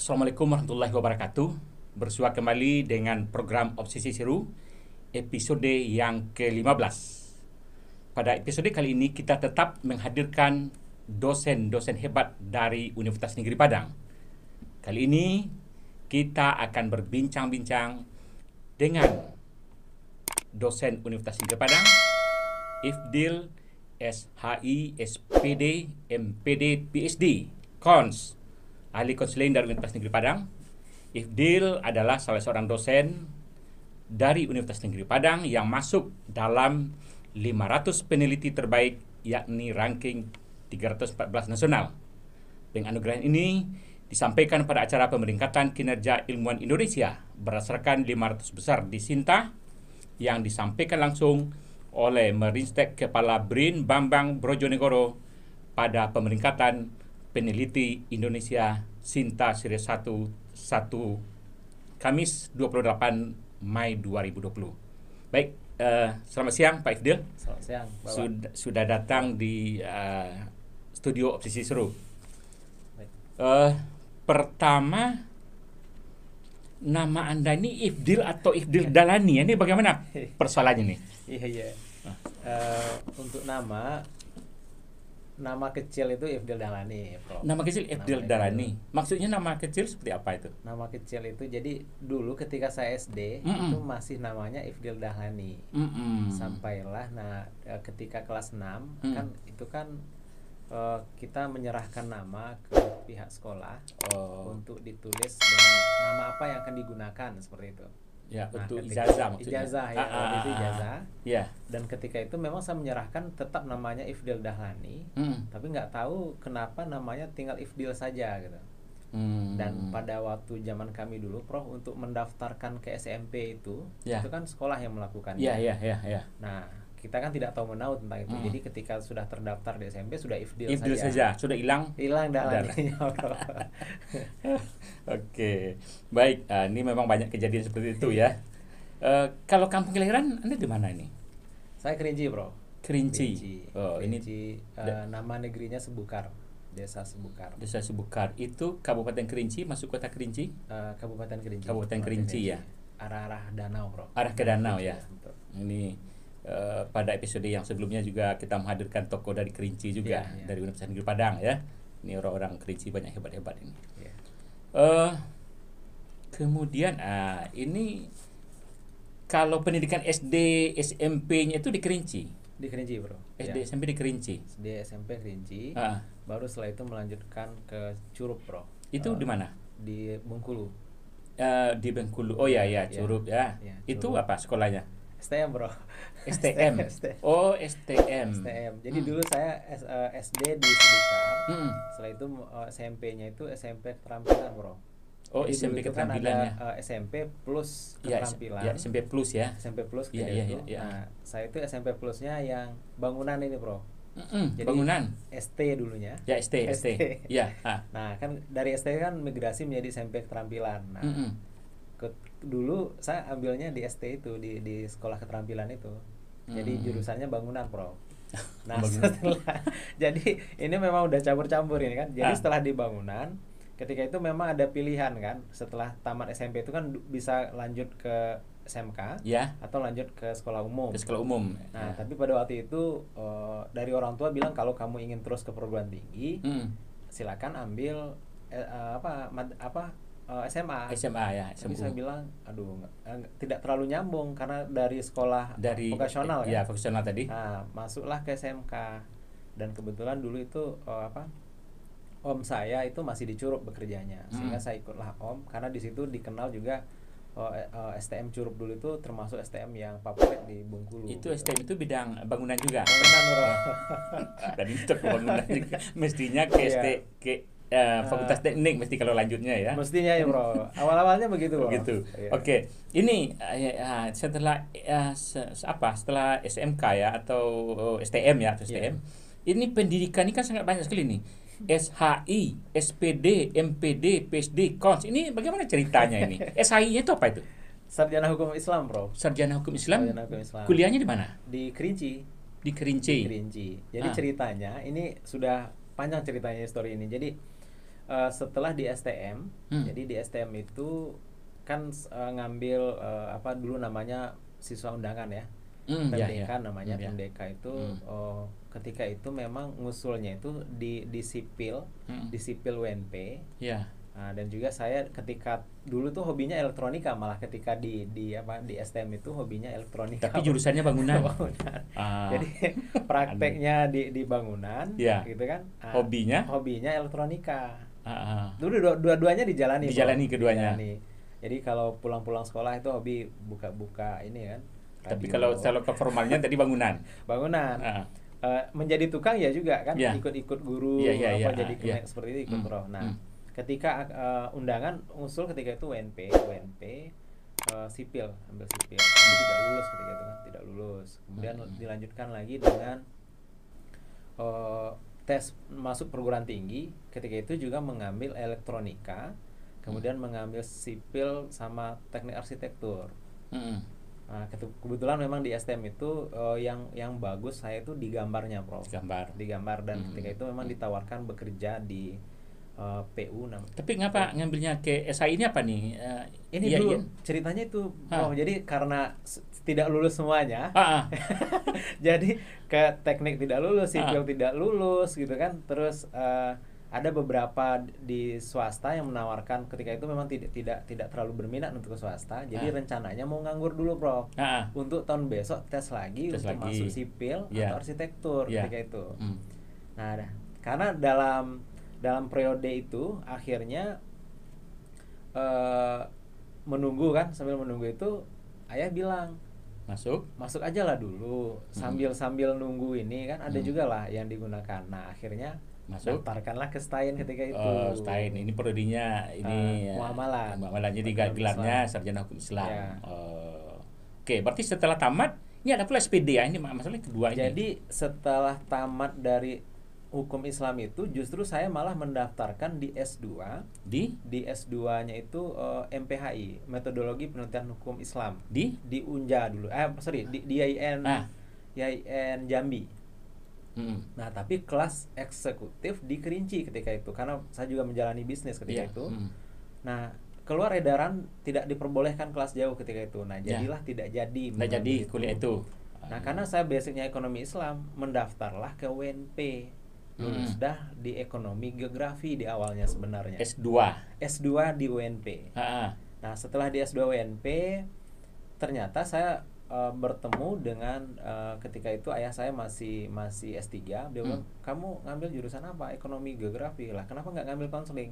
Assalamualaikum warahmatullahi wabarakatuh. Bersua kembali dengan program Obsesi Seru, episode yang ke-15. Pada episode kali ini kita tetap menghadirkan dosen-dosen hebat dari Universitas Negeri Padang. Kali ini kita akan berbincang-bincang dengan dosen Universitas Negeri Padang, Ifdil, SHI, SPD, MPD, PhD, Cons, ahli konseling dari Universitas Negeri Padang. Ifdil adalah salah seorang dosen dari Universitas Negeri Padang yang masuk dalam 500 peneliti terbaik, yakni ranking 314 nasional. Penganugerahan ini disampaikan pada acara pemeringkatan kinerja ilmuwan Indonesia berdasarkan 500 besar di Sinta yang disampaikan langsung oleh Merinstek Kepala BRIN Bambang Brojonegoro pada pemeringkatan peneliti Indonesia Sinta Series 1 Kamis 28 Mei 2020. Baik, selamat siang Pak Ifdil. Selamat siang, Bapak. Sudah datang di studio Obsesi Seru. Baik. Pertama, nama Anda ini Ifdil atau Ifdil Dalani? Ini bagaimana persoalannya nih? Iya. Untuk nama kecil itu Ifdil Dalani, Prof. Nama kecil Ifdil Dalani. Maksudnya nama kecil seperti apa itu? Nama kecil itu jadi dulu ketika saya SD itu masih namanya Ifdil Dahlan. Sampailah ketika kelas 6 kan itu kan kita menyerahkan nama ke pihak sekolah untuk ditulis dengan nama apa yang akan digunakan seperti itu. Ya, untuk ijazah maksudnya. Ijazah ya, itu ijazah. Ya. Dan ketika itu memang saya menyerahkan tetap namanya Ifdil Dahlani, tapi nggak tahu kenapa namanya tinggal Ifdil saja gitu. Dan pada waktu zaman kami dulu, Prof, untuk mendaftarkan ke SMP itu kan sekolah yang melakukannya. Iya. Nah, kita kan tidak tahu menahu tentang itu. Jadi ketika sudah terdaftar di SMP sudah Ifdil saja. Sudah hilang Dahlaninya. Oke. Baik, ini memang banyak kejadian seperti itu ya. Kalau kampung kelahiran Anda di mana ini? Saya Kerinci, Bro. Kerinci. Kerinci, nama negerinya Sebukar. Desa Sebukar. Desa Sebukar itu Kabupaten Kerinci, masuk kota Kerinci? Kabupaten Kerinci. Kabupaten Kerinci ya. Arah danau, Bro. Arah ke danau ya. Betul. Ini pada episode yang sebelumnya juga kita menghadirkan tokoh dari Kerinci juga, dari Universitas Negeri Padang ya. Ini orang-orang Kerinci banyak hebat-hebat ini. Kemudian ini kalau pendidikan SD SMP-nya itu di Kerinci. Di Kerinci, Bro. SD SMP di Kerinci. SD SMP Kerinci. Baru setelah itu melanjutkan ke Curup, Bro. Itu di mana? Di Bengkulu. Di Bengkulu. Oh ya, Curup ya. Itu Curup. apa sekolahnya? STM, Bro. STM. Oh, STM. Jadi dulu saya SD di Sebukar. Setelah itu SMP-nya itu SMP keterampilan, Bro. Oh, jadi SMP keterampilan kan ada SMP plus keterampilan. Ya, SMP plus ya. SMP plus ya. Nah, saya itu SMP plusnya yang bangunan ini, Bro. Jadi bangunan ST dulunya. Ya, ST. Ya. Nah, kan dari ST kan migrasi menjadi SMP keterampilan. Nah, dulu saya ambilnya di ST itu di sekolah keterampilan itu. Jadi jurusannya bangunan, Bro. Nah, jadi ini memang udah campur-campur ini kan. Jadi setelah di bangunan, ketika itu memang ada pilihan kan, setelah tamat SMP itu kan bisa lanjut ke SMK atau lanjut ke sekolah umum. Nah, tapi pada waktu itu dari orang tua bilang kalau kamu ingin terus ke perguruan tinggi, silakan ambil SMA ya. Tapi saya bilang, aduh, tidak terlalu nyambung karena dari sekolah vokasional kan. Ya, vokasional tadi. Nah, masuklah ke SMK. Dan kebetulan dulu itu om saya itu masih di Curup bekerjanya, sehingga saya ikutlah om karena di situ dikenal juga STM Curup dulu itu termasuk STM yang favorit di Bengkulu. Itu STM itu bidang bangunan juga. Bangunan, Bro. Tadi itu bangunan juga. Mestinya ke Fakultas Teknik mesti kalau lanjutnya ya. Mestinya ya, Bro. Awal-awalnya begitu, Bro. Oke. Ini setelah setelah SMK ya atau STM ya atau STM. Ini pendidikan ini kan sangat banyak sekali nih. SHI, SPD, MPD, PhD, Cons. Ini bagaimana ceritanya ini? SHI itu apa itu? Sarjana Hukum Islam, Bro. Sarjana Hukum Islam. Kuliahnya di mana? Di Kerinci. Di Kerinci. Jadi ceritanya ini sudah panjang ceritanya story ini. Jadi setelah di STM. Jadi di STM itu kan ngambil apa dulu namanya siswa undangan ya. PMDK namanya. PMDK itu ketika itu memang ngusulnya itu di sipil, di sipil UNP. Nah, dan juga saya ketika dulu tuh hobinya elektronika, malah ketika di STM itu hobinya elektronika. Tapi jurusannya bangunan. Jadi prakteknya di bangunan, gitu kan. Hobinya elektronika. Dulu dua-duanya dijalani keduanya. Jadi kalau pulang-pulang sekolah itu hobi buka-buka ini kan. Radio. Tapi kalau ke formalnya tadi bangunan. Menjadi tukang ya juga kan, ikut-ikut guru jadi seperti itu ikut Prof. Nah, ketika undangan usul ketika itu UNP sipil, ambil sipil, tapi tidak lulus ketika itu kan, tidak lulus. Kemudian dilanjutkan lagi dengan tes masuk perguruan tinggi, ketika itu juga mengambil elektronika, kemudian mengambil sipil sama teknik arsitektur. Nah, kebetulan memang di STM itu yang bagus saya itu di gambarnya, Prof. Di gambar dan ketika itu memang ditawarkan bekerja di PU namanya. Tapi ngapa ngambilnya ke SI ini apa nih? Ini dulu ceritanya itu, Prof. Jadi karena tidak lulus semuanya, jadi ke teknik tidak lulus, sipil tidak lulus gitu kan. Terus ada beberapa di swasta yang menawarkan ketika itu memang tidak terlalu berminat untuk ke swasta. Jadi rencananya mau nganggur dulu, Prof. Untuk tahun besok tes lagi untuk masuk sipil atau arsitektur ketika itu. Nah, karena dalam periode itu akhirnya menunggu kan, sambil menunggu itu ayah bilang masuk aja lah dulu sambil nunggu ini kan ada juga lah yang digunakan. Nah, akhirnya daftarkanlah ke STAIN ketika itu. STAIN ini prodinya ini muamalah. Jadi gelarnya sarjana hukum Islam. Oke, berarti setelah tamat ini ada pula SPD ya, ini masalahnya kedua ini. Jadi setelah tamat dari hukum Islam itu justru saya malah mendaftarkan di S2. Di S2-nya itu MPHI, Metodologi Penelitian Hukum Islam. Di Unja dulu. Di IAIN Jambi. Nah, tapi kelas eksekutif di Kerinci ketika itu karena saya juga menjalani bisnis ketika itu. Nah, keluar edaran tidak diperbolehkan kelas jauh ketika itu. Nah, jadilah tidak jadi kuliah itu. Nah, karena saya basicnya ekonomi Islam, mendaftarlah ke UNP. Lulus dah di ekonomi geografi di awalnya sebenarnya. S2 di UNP. Nah, setelah di S2 UNP ternyata saya bertemu dengan ketika itu ayah saya masih S3. Dia bilang, "Kamu ngambil jurusan apa? Ekonomi geografi." Lah, kenapa nggak ngambil konseling?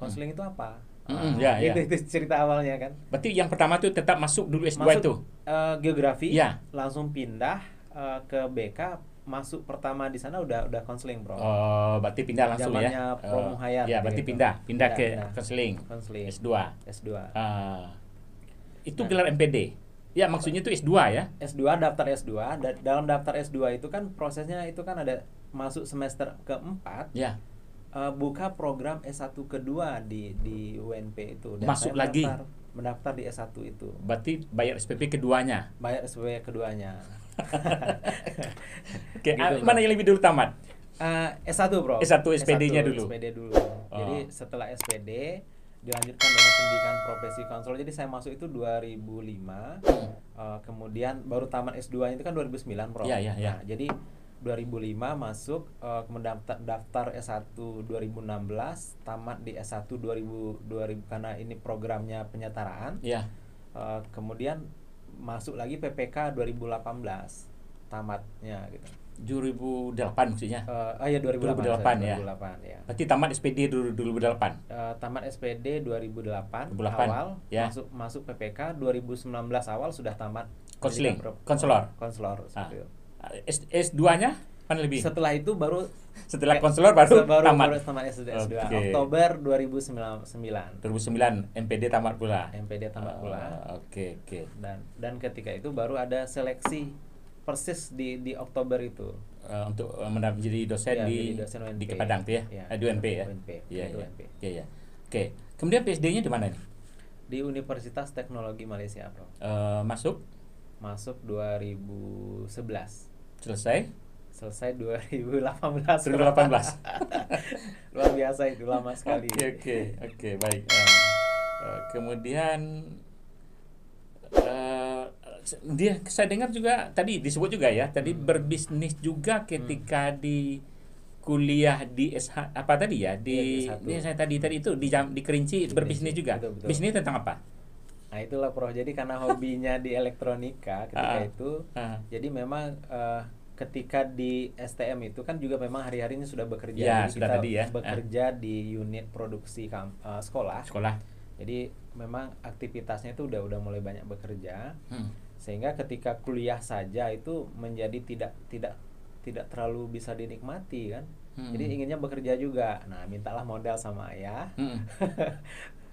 Konseling itu apa? Itu cerita awalnya kan. Berarti yang pertama itu tetap masuk dulu S2 itu. Geografi, langsung pindah ke BK, masuk pertama di sana udah konseling, Bro. Berarti pindah langsung zamannya Prof Muhayyad. Berarti gitu. pindah ke konseling. S2. Itu gelar MPD. Ya, maksudnya itu S2 ya? S2, daftar S2. Dalam daftar S2 itu kan prosesnya itu kan ada masuk semester keempat. Buka program S1 kedua di UNP itu. Dan masuk lagi? Mendaftar di S1 itu. Berarti bayar SPP keduanya? Bayar SPP keduanya. Oke, gitu, mana yang lebih dulu tamat? S1, Bro. S1 SPD-nya dulu? SPD dulu. Jadi setelah SPD dilanjutkan dengan pendidikan profesi konselor. Jadi saya masuk itu 2005. Kemudian baru tamat S2 itu kan 2009, Bro. Nah, jadi 2005 masuk, kemudian daftar S1 2016, tamat di S1 2000 karena ini programnya penyetaraan. Kemudian masuk lagi PPK 2018 tamatnya gitu. 2008 maksudnya? 2008 ya. 2008 ya. Berarti tamat SPD 2008. Tamat SPD 2008 awal, masuk PPK 2019 awal sudah tamat konselor seperti itu. S2-nya mana lebih? Setelah itu baru konselor baru tamat S2. Oktober 2009 MPD tamat pula. Oke. Dan ketika itu baru ada seleksi persis di Oktober itu untuk menjadi dosen di Kepadang tuh ya, di UNP ya. Iya. Oke. Kemudian PSD-nya di mana nih? Di Universitas Teknologi Malaysia, Bro. Masuk 2011. Selesai Selesai 2018. 2018. Luar biasa itu, lama sekali. Oke, baik. Kemudian saya dengar juga tadi disebut juga ya, tadi berbisnis juga ketika di kuliah di SH apa tadi ya di S1. saya tadi itu di Kerinci berbisnis juga. Betul. Bisnis tentang apa? Nah itulah Prof. Jadi karena hobinya di elektronika ketika itu, jadi memang ketika di STM itu kan juga memang hari-harinya sudah bekerja. Ya, jadi sudah kita tadi ya. bekerja di unit produksi sekolah. Jadi memang aktivitasnya itu udah mulai banyak bekerja. Sehingga ketika kuliah saja itu menjadi tidak terlalu bisa dinikmati kan. Jadi inginnya bekerja juga. Nah, mintalah modal sama ayah.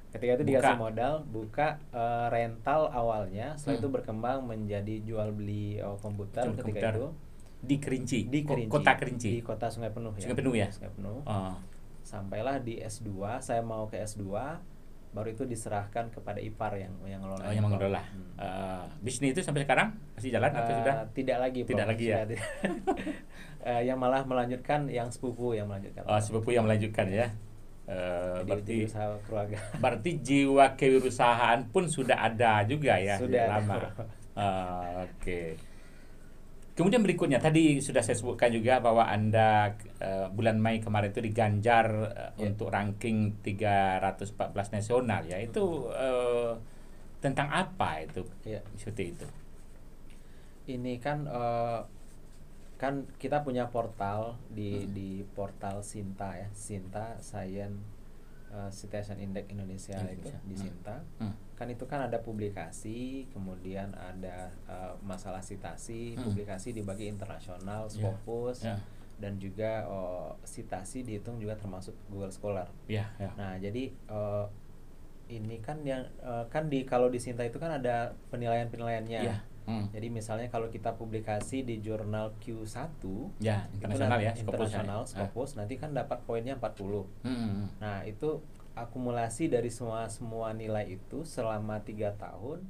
Ketika itu dikasih modal, buka rental awalnya, setelah itu berkembang menjadi jual beli komputer ketika itu di Kerinci, kota Kerinci, di kota Sungai Penuh ya. Sungai Penuh. Sampailah di S2, saya mau ke S2, baru itu diserahkan kepada ipar yang mengelola. Yang mengelola. Bisnis itu sampai sekarang masih jalan atau sudah? Tidak lagi, Tidak lagi ya. Yang malah melanjutkan yang sepupu yang melanjutkan. Sepupu yang melanjutkan ya. Berarti usaha keluarga. Berarti jiwa kewirausahaan pun sudah ada juga ya. Sudah lama. Oke. Kemudian berikutnya tadi sudah saya sebutkan juga bahwa Anda bulan Mei kemarin itu diganjar untuk ranking 314 nasional ya. Itu tentang apa itu? Seperti itu. Ini kan kan kita punya portal di portal Sinta ya, Sinta Science Citation Index Indonesia itu di Sinta. Kan itu kan ada publikasi, kemudian ada masalah citasi, publikasi dibagi internasional, Scopus, dan juga citasi dihitung juga termasuk Google Scholar. Nah, jadi ini kan yang kan kalau di Sinta itu kan ada penilaian-penilaiannya. Jadi misalnya kalau kita publikasi di jurnal Q1 internasional ya, Scopus, nanti kan dapat poinnya 40. Nah, itu akumulasi dari semua nilai itu selama 3 tahun.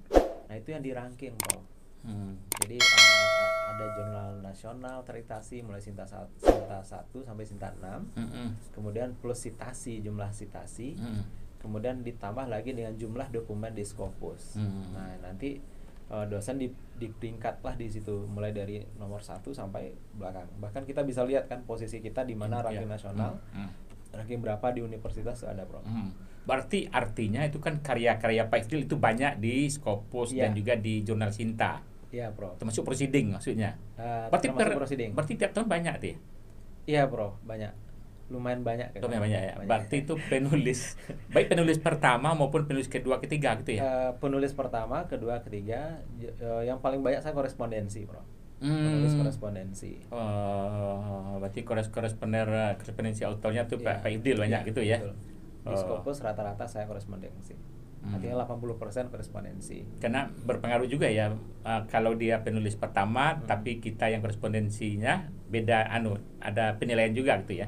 Nah, itu yang di-ranking, Bro. Jadi ada jurnal nasional teritasi mulai Sinta 1 sampai Sinta 6. Kemudian plus citasi, jumlah citasi. Kemudian ditambah lagi dengan jumlah dokumen di Scopus. Nah, nanti dosen di peringkat lah di situ mulai dari nomor 1 sampai belakang. Bahkan kita bisa lihat kan posisi kita di mana ranking nasional, ranking berapa di universitas ada, Bro. Berarti artinya itu kan karya-karya Pak Ifdil itu banyak di Scopus dan juga di jurnal Sinta. Iya, Bro. Termasuk proceeding maksudnya. Berarti proceeding. Berarti tiap tahun banyak tuh ya? Iya, Bro, banyak. Lumayan banyak kan? Lumayan banyak ya. Berarti itu penulis baik penulis pertama maupun penulis kedua, ketiga gitu ya. Penulis pertama, kedua, ketiga, yang paling banyak saya korespondensi, Bro. Penulis korespondensi. Berarti korespondensi autornya tuh Pak Ifdil banyak gitu ya. Betul. Di Scopus rata-rata saya korespondensi. Artinya 80% korespondensi. Karena berpengaruh juga ya kalau dia penulis pertama tapi kita yang korespondensinya beda ada penilaian juga gitu ya.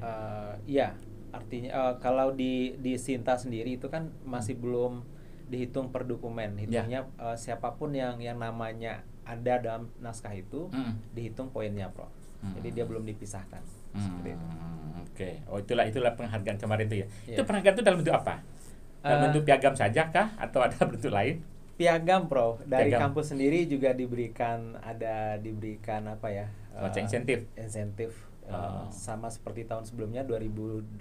Iya, artinya kalau di Sinta sendiri itu kan masih belum dihitung per dokumen. Hitungnya siapapun yang namanya ada dalam naskah itu dihitung poinnya, Bro. Jadi dia belum dipisahkan. Seperti itu. Oke. Oh, itulah penghargaan kemarin itu ya. Itu penghargaan itu dalam bentuk apa? Dalam bentuk piagam saja kah atau ada bentuk lain? Piagam, Bro. Dari kampus sendiri juga diberikan apa ya? Insentif. Sama seperti tahun sebelumnya 2018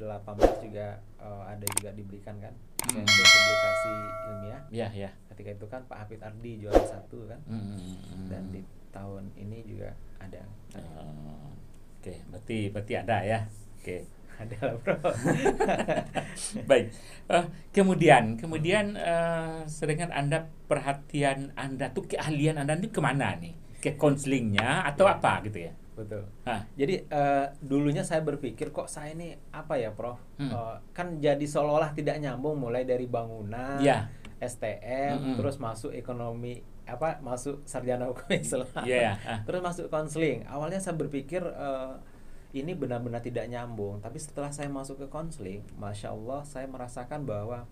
juga ada juga diberikan kan insentif publikasi ilmiah. Iya. Ketika itu kan Pak Hafid Ardi juara 1 kan. Dan di tahun ini juga ada. Oke, berarti ada ya. Oke. Ada, Bro. Baik. Kemudian sedangkan Anda perhatian Anda tuh keahlian Anda ini kemana nih? Ke konselingnya atau apa gitu ya? Betul. Jadi dulunya saya berpikir kok saya ini apa ya, Prof? Kan jadi seolah-olah tidak nyambung mulai dari bangunan, STM, terus masuk ekonomi masuk sarjana hukum Islam, terus masuk konseling. Awalnya saya berpikir ini benar-benar tidak nyambung, tapi setelah saya masuk ke konseling, Masya Allah saya merasakan bahwa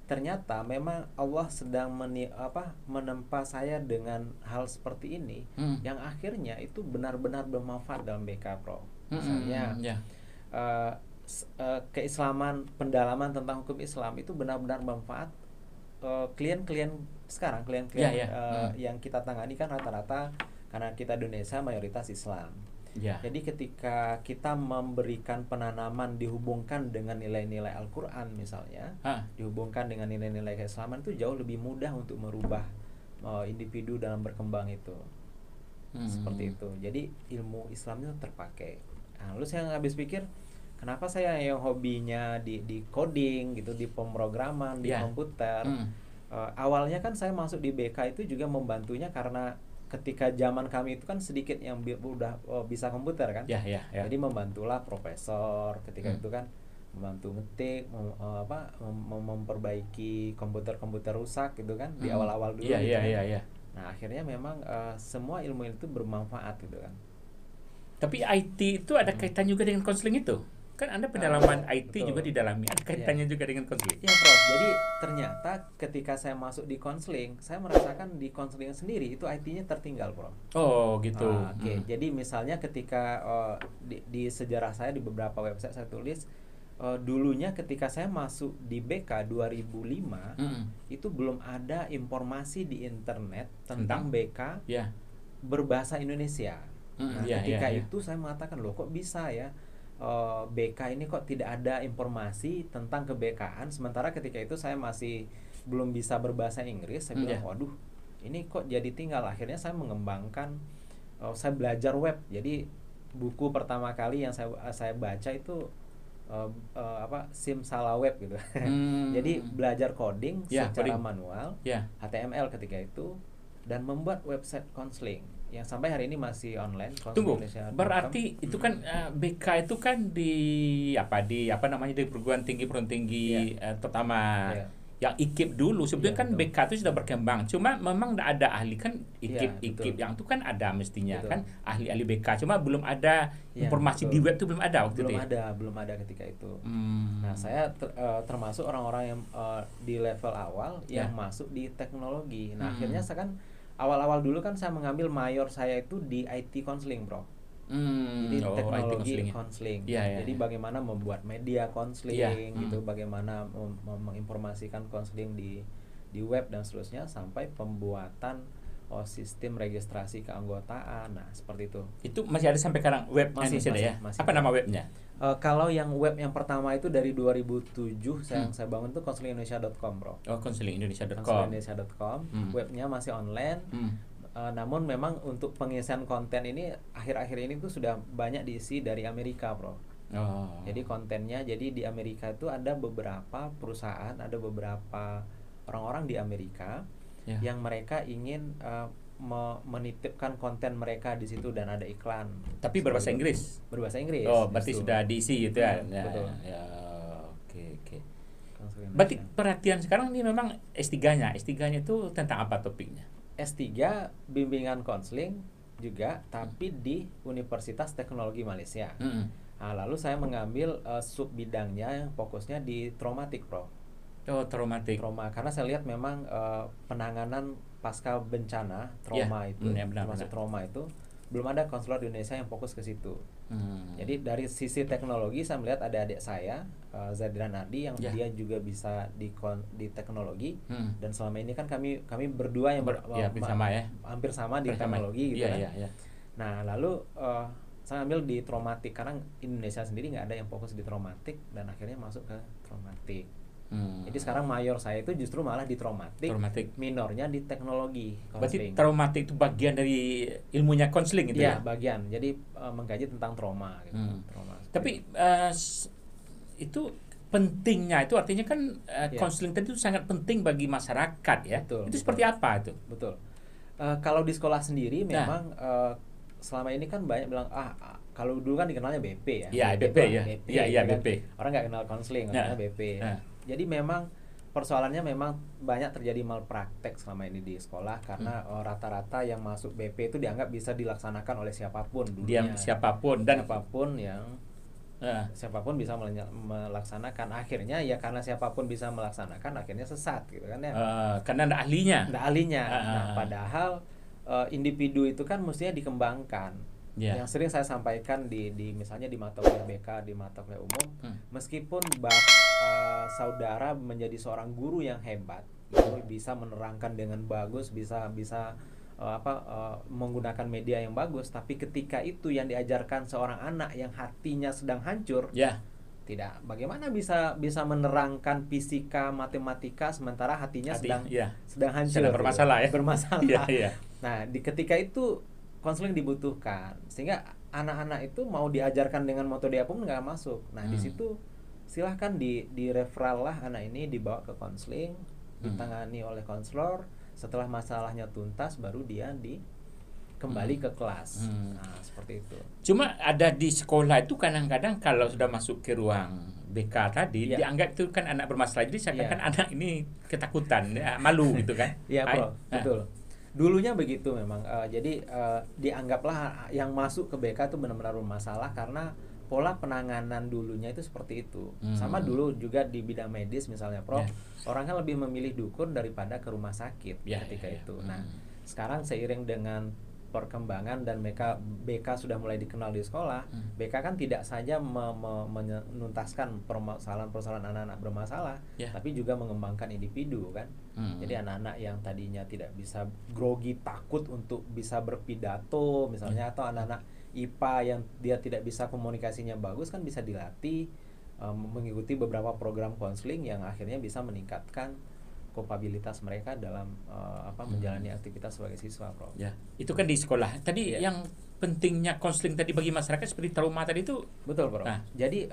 ternyata memang Allah sedang menempa saya dengan hal seperti ini, yang akhirnya itu benar-benar bermanfaat dalam BK Pro. Misalnya keislaman, pendalaman tentang hukum Islam itu benar-benar bermanfaat. Klien-klien sekarang, yang kita tangani kan rata-rata, karena kita Indonesia mayoritas Islam. Jadi ketika kita memberikan penanaman dihubungkan dengan nilai-nilai Al-Quran misalnya, dihubungkan dengan nilai-nilai keislaman, itu jauh lebih mudah untuk merubah individu dalam berkembang itu. Seperti itu. Jadi ilmu Islamnya terpakai. Nah, lalu saya habis pikir, kenapa saya yang hobinya di coding gitu, di pemrograman, di komputer. Awalnya kan saya masuk di BK itu juga membantunya karena ketika zaman kami itu kan sedikit yang udah bisa komputer kan. Jadi membantulah profesor ketika itu kan, membantu ngetik, memperbaiki komputer rusak gitu kan di awal-awal dulu. Nah, akhirnya memang semua ilmu itu bermanfaat gitu kan. Tapi IT itu ada kaitan juga dengan konseling itu? Kan Anda pendalaman IT betul. juga didalami, ada kaitannya juga dengan konseling. Ya Prof, jadi ternyata ketika saya masuk di konseling, saya merasakan di konseling sendiri itu IT-nya tertinggal Prof. Oh gitu. Oke. Jadi misalnya ketika di sejarah saya, di beberapa website saya tulis, dulunya ketika saya masuk di BK 2005, itu belum ada informasi di internet tentang BK berbahasa Indonesia. Nah, ketika itu saya mengatakan, loh kok bisa ya BK ini kok tidak ada informasi tentang ke-BK-an, sementara ketika itu saya masih belum bisa berbahasa Inggris. Saya bilang, waduh, ini kok jadi tinggal. Akhirnya saya mengembangkan, saya belajar web. Jadi buku pertama kali yang saya baca itu Simsalaweb gitu. Jadi belajar coding secara manual, HTML ketika itu, dan membuat website konseling yang sampai hari ini masih online. Tunggu, berarti itu kan BK itu kan di perguruan tinggi terutama yang IKIP dulu. Sebetulnya kan BK itu sudah berkembang, cuma memang tidak ada ahli kan IKIP yang itu kan ada mestinya kan ahli-ahli BK, cuma belum ada informasi di web itu belum ada waktu itu. Belum ada ketika itu. Nah, saya termasuk orang-orang yang di level awal yang masuk di teknologi. Nah, akhirnya saya kan awal-awal dulu kan saya mengambil mayor saya itu di IT counseling, Bro. Jadi teknologi counseling. Jadi bagaimana membuat media counseling gitu, bagaimana menginformasikan counseling di web dan seterusnya, sampai pembuatan sistem registrasi keanggotaan. Nah, seperti itu. Itu masih ada sampai sekarang web masih ya? Masih. Apa nama webnya? Kalau yang web yang pertama itu dari 2007 yang saya bangun tuh counselingindonesia.com, Bro. Oh, counselingindonesia.com. Counselingindonesia.com. Webnya masih online. Namun memang untuk pengisian konten ini akhir-akhir ini tuh sudah banyak diisi dari Amerika, Bro. Jadi kontennya, jadi di Amerika itu ada beberapa perusahaan, ada beberapa orang-orang di Amerika yang mereka ingin menitipkan konten mereka di situ dan ada iklan. Tapi berbahasa Inggris. Berbahasa Inggris. Oh, berarti sudah diisi gitu ya. Betul. Oke. Berarti perhatian sekarang ini memang S3-nya. S3-nya itu tentang apa topiknya? S3 bimbingan konseling juga, tapi di Universitas Teknologi Malaysia. Nah, lalu saya mengambil sub bidangnya yang fokusnya di traumatik, Bro. Oh, traumatik. Trauma, karena saya lihat memang penanganan pasca bencana, trauma itu, termasuk trauma itu, belum ada konselor di Indonesia yang fokus ke situ. Jadi dari sisi teknologi saya melihat ada adik saya, Zadran Ardi, yang dia juga bisa di teknologi, dan selama ini kan kami berdua yang hampir sama di teknologi gitu kan. Nah, lalu saya ambil di traumatik karena Indonesia sendiri nggak ada yang fokus di traumatik, dan akhirnya masuk ke traumatik. Jadi sekarang mayor saya itu justru malah di traumatik. Minornya di teknologi. Berarti traumatik itu bagian dari ilmunya konseling gitu ya? Iya, bagian. Jadi mengkaji tentang trauma gitu. Tapi itu pentingnya itu artinya kan konseling tadi itu sangat penting bagi masyarakat ya. Itu seperti apa itu? Betul. Kalau di sekolah sendiri memang selama ini kan banyak bilang kalau dulu kan dikenalnya BP ya. Iya, BP. Orang nggak kenal konseling, orangnya BP. Jadi memang persoalannya memang banyak terjadi malpraktek selama ini di sekolah, karena rata-rata yang masuk BP itu dianggap bisa dilaksanakan oleh siapapun dulunya. Siapapun dan siapapun yang Siapapun bisa melaksanakan. Akhirnya ya karena siapapun bisa melaksanakan, akhirnya sesat gitu kan ya. Karena ada ahlinya. Nah, padahal individu itu kan mestinya dikembangkan. Yang sering saya sampaikan di misalnya di mata kuliah BK, di mata kuliah umum, meskipun saudara menjadi seorang guru yang hebat, bisa menerangkan dengan bagus, bisa menggunakan media yang bagus, tapi ketika itu yang diajarkan seorang anak yang hatinya sedang hancur, tidak, bagaimana bisa menerangkan fisika, matematika sementara hatinya sedang hancur, sedang bermasalah ya. Bermasalah. Nah, ketika itu konseling dibutuhkan, sehingga anak-anak itu mau diajarkan dengan metode apapun nggak masuk. Nah, di situ silahkan di referral lah anak ini, dibawa ke konseling, ditangani oleh konselor. Setelah masalahnya tuntas, baru dia kembali ke kelas. Nah, seperti itu. Cuma ada di sekolah itu kadang-kadang kalau sudah masuk ke ruang BK tadi, dianggap itu kan anak bermasalah. Jadi seakan-akan anak ini ketakutan, malu gitu kan? Iya, Bro, betul. Dulunya begitu memang. Jadi dianggaplah yang masuk ke BK itu benar-benar bermasalah karena pola penanganan dulunya itu seperti itu. Sama dulu juga di bidang medis misalnya, Prof. Orangnya lebih memilih dukun daripada ke rumah sakit ketika itu. Nah, sekarang seiring dengan perkembangan dan BK sudah mulai dikenal di sekolah, BK kan tidak saja menuntaskan permasalahan-permasalahan anak-anak bermasalah, tapi juga mengembangkan individu kan. Jadi anak-anak yang tadinya tidak bisa, grogi, takut untuk bisa berpidato misalnya, atau anak-anak IPA yang dia tidak bisa komunikasinya bagus kan bisa dilatih mengikuti beberapa program konseling yang akhirnya bisa meningkatkan kapabilitas mereka dalam menjalani aktivitas sebagai siswa, Prof. Ya, itu kan di sekolah. Tadi yang pentingnya konseling tadi bagi masyarakat seperti trauma tadi itu. Betul, Prof. Nah, jadi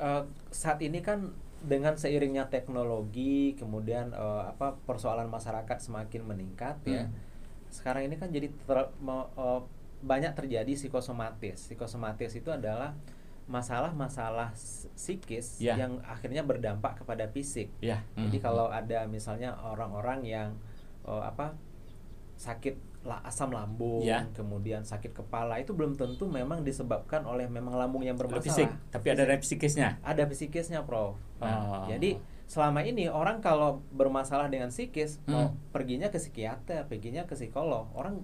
saat ini kan dengan seiringnya teknologi, kemudian persoalan masyarakat semakin meningkat ya. Sekarang ini kan jadi banyak terjadi psikosomatis. Psikosomatis itu adalah masalah-masalah psikis yang akhirnya berdampak kepada fisik. Jadi kalau ada misalnya orang-orang yang sakit asam lambung, kemudian sakit kepala, itu belum tentu memang disebabkan oleh memang lambung yang bermasalah. Fisik, tapi ada psikisnya. Ada psikisnya, Prof. Nah, jadi selama ini orang kalau bermasalah dengan psikis mau perginya ke psikiater, perginya ke psikolog. Orang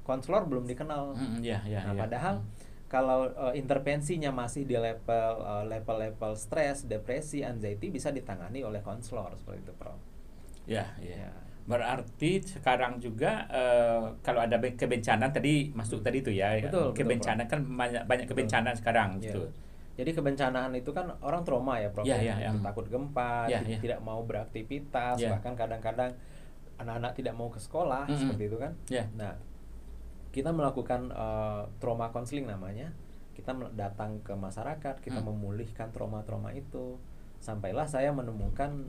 konselor belum dikenal. Padahal kalau intervensinya masih di level stres, depresi, anxiety, bisa ditangani oleh konselor seperti itu, Prof. Berarti sekarang juga kalau ada kebencanaan tadi masuk tadi itu ya. Betul, kebencanaan kan banyak kebencanaan sekarang gitu. Jadi kebencanaan itu kan orang trauma ya, Prof. Takut gempa, tidak mau beraktivitas, bahkan kadang-kadang anak-anak tidak mau ke sekolah seperti itu kan. Nah, kita melakukan trauma counseling namanya. Kita datang ke masyarakat, kita memulihkan trauma-trauma itu. Sampailah saya menemukan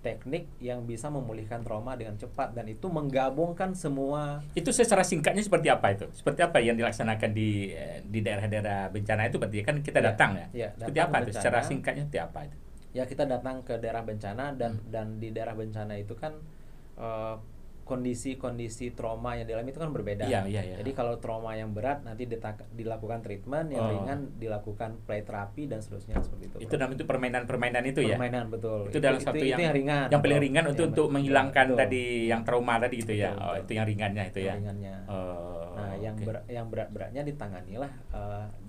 teknik yang bisa memulihkan trauma dengan cepat, dan itu menggabungkan semua. Itu secara singkatnya seperti apa itu? Seperti apa yang dilaksanakan di daerah-daerah bencana itu? Berarti kan kita datang seperti apa itu? Secara singkatnya seperti apa itu? Ya, kita datang ke daerah bencana dan di daerah bencana itu kan kondisi trauma yang dialami itu kan berbeda. Jadi kalau trauma yang berat nanti dilakukan treatment, yang ringan dilakukan play terapi dan seterusnya seperti itu. Itu dalam itu permainan itu ya. Permainan, betul. Itu dalam satu yang ringan. Yang paling ringan untuk menghilangkan tadi yang trauma tadi gitu ya. Itu yang ringannya itu ya. Ringannya. Nah, yang berat-beratnya ditanganilah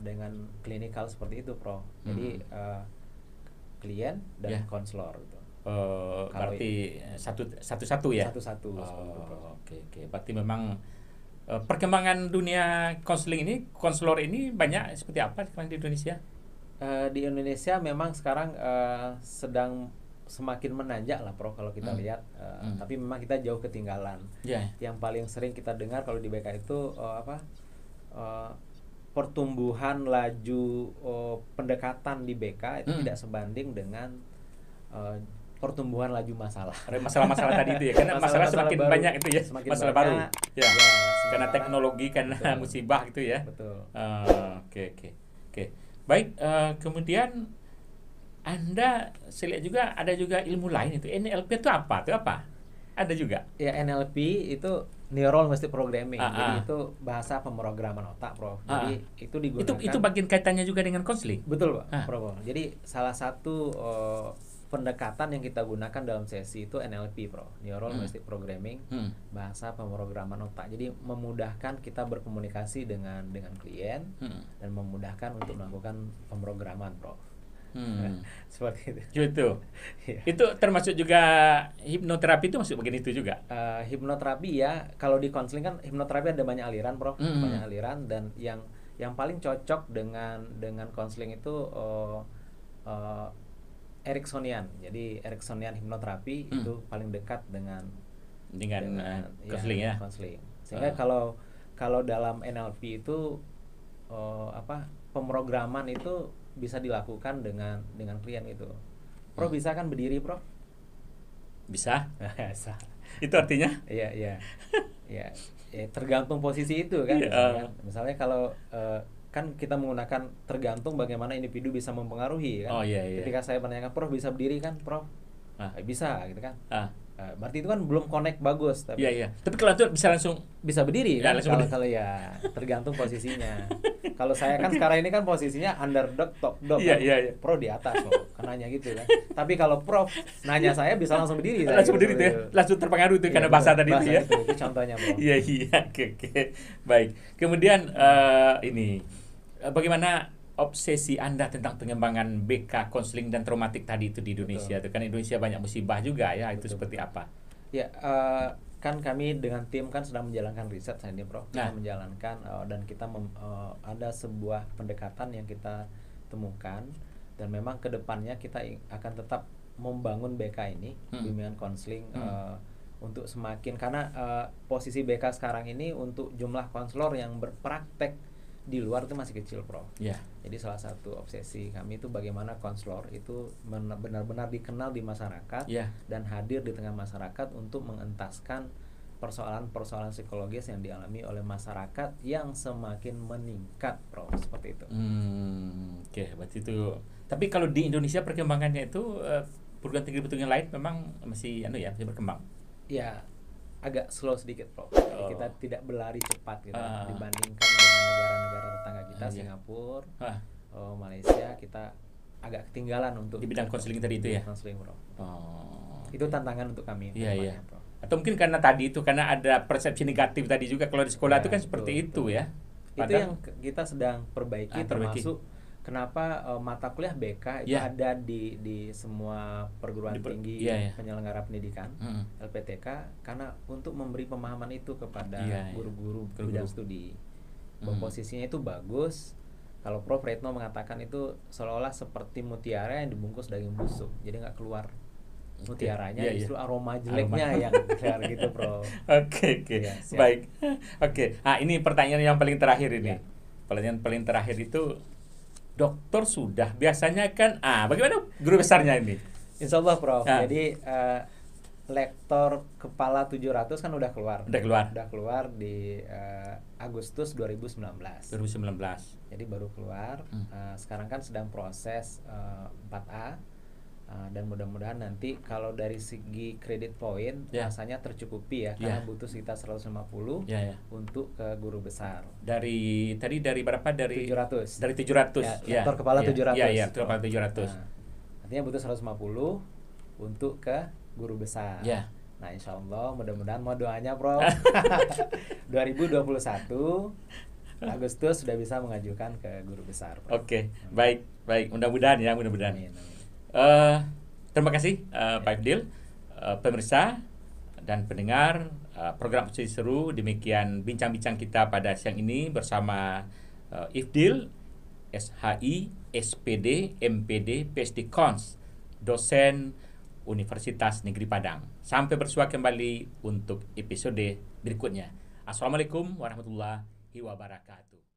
dengan klinikal seperti itu, Prof. Jadi klien dan konselor gitu. Berarti satu-satu ya. Satu-satu. Oke. Berarti memang perkembangan dunia konseling ini, konselor ini banyak seperti apa sekarang di Indonesia? Di Indonesia memang sekarang sedang semakin menanjak lah, Prof, kalau kita lihat. Tapi memang kita jauh ketinggalan. Yang paling sering kita dengar kalau di BK itu pertumbuhan laju pendekatan di BK itu tidak sebanding dengan pertumbuhan laju masalah-masalah tadi itu ya, karena masalah semakin baru, banyak itu ya, semakin masalah banyak, baru karena teknologi, karena musibah gitu ya. Betul. Oke. Baik, kemudian Anda saya lihat juga ada juga ilmu lain itu. NLP itu apa? Ada juga. Ya, NLP itu neurolinguistic programming. Jadi itu bahasa pemrograman otak, Prof. Jadi itu digunakan. Itu bagian kaitannya juga dengan konseling. Betul, Pak. Prof. Jadi salah satu pendekatan yang kita gunakan dalam sesi itu NLP, Prof. Neuro Linguistic Programming, bahasa pemrograman otak. Jadi memudahkan kita berkomunikasi dengan klien dan memudahkan untuk melakukan pemrograman, Prof. Seperti itu. Gitu. Itu termasuk juga hipnoterapi, itu masuk bagian itu juga. Hipnoterapi ya, kalau di konseling kan hipnoterapi ada banyak aliran, Prof. Banyak aliran, dan yang paling cocok dengan konseling itu Ericksonian. Jadi Ericksonian hipnoterapi itu paling dekat dengan konseling ya. Konseling. Sehingga kalau dalam NLP itu pemrograman itu bisa dilakukan dengan klien itu. Prof bisa kan berdiri, Prof? Bisa. Bisa. Itu artinya? Iya. Ya, tergantung posisi itu kan. Misalnya kalau kan kita menggunakan tergantung bagaimana individu bisa mempengaruhi kan. Ketika saya menanyakan, Prof bisa berdiri kan, Prof? Bisa gitu kan. Berarti itu kan belum connect bagus, tapi Tapi kalau itu bisa berdiri kan, kalau ya tergantung posisinya. Kalau saya kan sekarang ini kan posisinya underdog top dog. Pro di atas loh, kan nanya gitu kan. Tapi kalau Prof nanya saya bisa langsung berdiri. Langsung berdiri tuh ya. Langsung terpengaruh tuh karena bahasa tadi itu ya. Itu contohnya, Prof. Iya, oke. Baik. Kemudian bagaimana obsesi Anda tentang pengembangan BK konseling dan traumatik tadi itu di Indonesia? Itu kan Indonesia banyak musibah juga ya. Itu seperti apa? Ya, kan kami dengan tim kan sedang menjalankan riset saat ini, Prof. Kita menjalankan dan kita ada sebuah pendekatan yang kita temukan, dan memang kedepannya kita akan tetap membangun BK ini, bimbingan konseling untuk semakin, karena posisi BK sekarang ini untuk jumlah konselor yang berpraktek di luar itu masih kecil, Prof. Jadi salah satu obsesi kami itu bagaimana konselor itu benar-benar dikenal di masyarakat dan hadir di tengah masyarakat untuk mengentaskan persoalan-persoalan psikologis yang dialami oleh masyarakat yang semakin meningkat, Prof. Seperti itu. Oke, berarti itu. Tapi kalau di Indonesia perkembangannya itu perguruan tinggi yang lain memang masih masih berkembang. Ya, agak slow sedikit, Prof. Kita tidak berlari cepat gitu dibandingkan dengan negara-negara tetangga kita, Singapura, Malaysia. Kita agak ketinggalan untuk di bidang konseling tadi itu ya. Konseling, Prof. Itu tantangan untuk kami. Prof. Atau mungkin karena tadi itu karena ada persepsi negatif tadi juga kalau di sekolah itu kan seperti itu ya. Itu yang kita sedang perbaiki, termasuk kenapa mata kuliah BK itu ada di semua perguruan tinggi penyelenggara pendidikan, LPTK, karena untuk memberi pemahaman itu kepada guru-guru bidang studi. Posisinya itu bagus. Kalau Prof Retno mengatakan itu seolah-olah seperti mutiara yang dibungkus daging busuk, jadi nggak keluar mutiaranya, justru aroma jeleknya yang keluar gitu, Prof. Oke. Baik. Oke. Ini pertanyaan yang paling terakhir ini. Pertanyaan paling terakhir itu, dokter sudah biasanya kan bagaimana guru besarnya ini? Insya Allah, Prof. Jadi lektor kepala 700 kan udah keluar di Agustus 2019. Jadi baru keluar. Sekarang kan sedang proses 4A, dan mudah-mudahan nanti kalau dari segi kredit poin rasanya tercukupi ya, karena butuh sekitar 150 untuk ke guru besar. Dari berapa? Dari 700. Dari 700. Lektor kepala 700. Kepala 700. Artinya butuh 150 untuk ke guru besar. Nah, insya Allah mudah-mudahan mau doanya, Prof. 2021 Agustus sudah bisa mengajukan ke guru besar, Prof. Oke. Baik. Mudah-mudahan ya, mudah-mudahan. Amin. Terima kasih Pak Ifdil, pemirsa dan pendengar program Obsesi Seru. Demikian bincang-bincang kita pada siang ini bersama Ifdil, SHI, SPD, MPD, PhD Cons, dosen Universitas Negeri Padang. Sampai bersua kembali untuk episode berikutnya. Assalamualaikum warahmatullahi wabarakatuh.